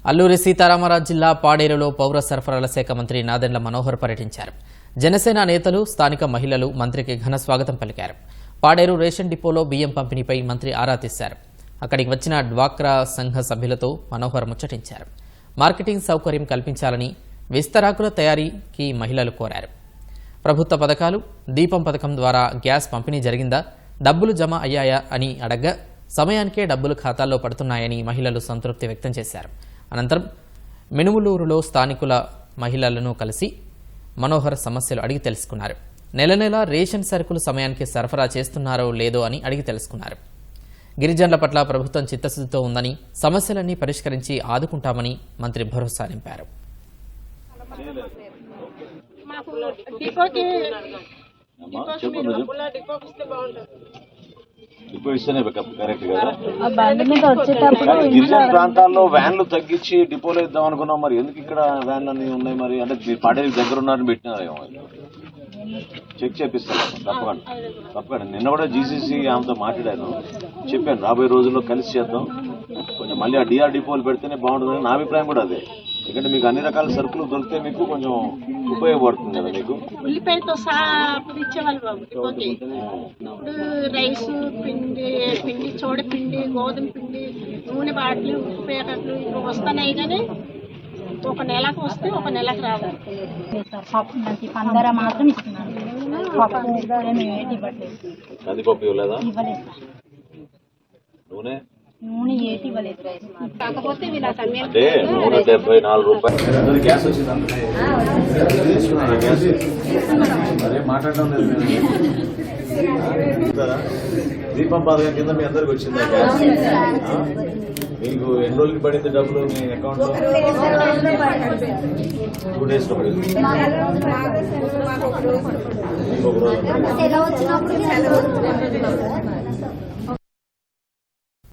అల్లూరి సీతారామరాజు జిల్లా పాడేరులో పౌర సరఫరాల శాఖ మంత్రి నాదెండ్ల మనోహర్ పర్యటించారు. జనసేన నేతలు, స్థానిక మహిళలు మంత్రికి ఘన స్వాగతం పలికారు. పాడేరు రేషన్ డిపోలో బియ్యం పంపిణీపై మంత్రి ఆరా తీశారు. అక్కడికి వచ్చిన డ్వాక్రా సంఘ సభ్యులతో మనోహర్ ముచ్చటించారు. మార్కెటింగ్ సౌకర్యం కల్పించాలని, విస్తరాకుల తయారీకి మహిళలు కోరారు. ప్రభుత్వ పథకాలు, దీపం పథకం ద్వారా గ్యాస్ పంపిణీ జరిగిందా, డబ్బులు జమ అయ్యాయా అని అడగ్గా సమయానికే డబ్బులు ఖాతాల్లో పడుతున్నాయని మహిళలు సంతృప్తి వ్యక్తం చేశారు. అనంతరం మినుములూరులో స్థానికుల మహిళలను కలిసి మనోహర్ సమస్యలు అడిగి తెలుసుకున్నారు. నెల నెల రేషన్ సరుకులు సమయానికి సరఫరా చేస్తున్నారో లేదో అని అడిగి తెలుసుకున్నారు. గిరిజనుల పట్ల ప్రభుత్వం చిత్తశుద్ధితో ఉందని, సమస్యలన్నీ పరిష్కరించి ఆదుకుంటామని మంత్రి భరోసా నింపారు. గిరిజన ప్రాంతాల్లో వ్యాన్లు తగ్గించి డిపోలో ఇద్దాం అనుకున్నాం. మరి ఎందుకు ఇక్కడ వ్యాన్లు అన్ని ఉన్నాయి? మరి అంటే మీరు పాడేరు దగ్గర ఉన్నారని పెట్టినారేమో. చెక్ చేపిస్తాను తప్పకుండా. నిన్న కూడా జీసీసీ ఆమెతో మాట్లాడాను, చెప్పాను రాబోయే రోజుల్లో కలిసి చేద్దాం, కొంచెం మళ్ళీ ఆ డిఆర్ డిపోలు పెడితేనే బాగుంటుందని నా అభిప్రాయం కూడా అదే. ఎందుకంటే మీకు అన్ని రకాల సరుకులు దొరికితే మీకు కొంచెం ఉపయోగపడుతుంది కదా. మీకు ఉల్లిపాయలతో సహా ఇచ్చేవాళ్ళు బాబు. ఇప్పుడు రైస్, పిండి చోడపిండి, గోధుమ పిండి, నూనె బాటలు, ఉప్పు ప్యాకెట్లు ఇప్పుడు వస్తున్నాయి. కానీ ఒక నెలకు వస్తే ఒక నెలకు రావాలి. పందర మాత్రం ఇస్తున్నారు. కందిపప్పు ఇవ్వలేదా? ఇవ్వలేదు. నూనె ఏటి ఇవ్వలేదు. కాకపోతే అంటే 174 రూపాయలు గ్యాస్ వచ్చింది. అదే మాట్లాడడం లేదు. దీపం పథకం కింద మీ అందరికి వచ్చిందా గ్యాస్? మీకు ఎన్ని రోజులకి పడింది డబ్బులు మీ అకౌంట్ లో? 2 days లో పడింది. ఇంకొక రోజు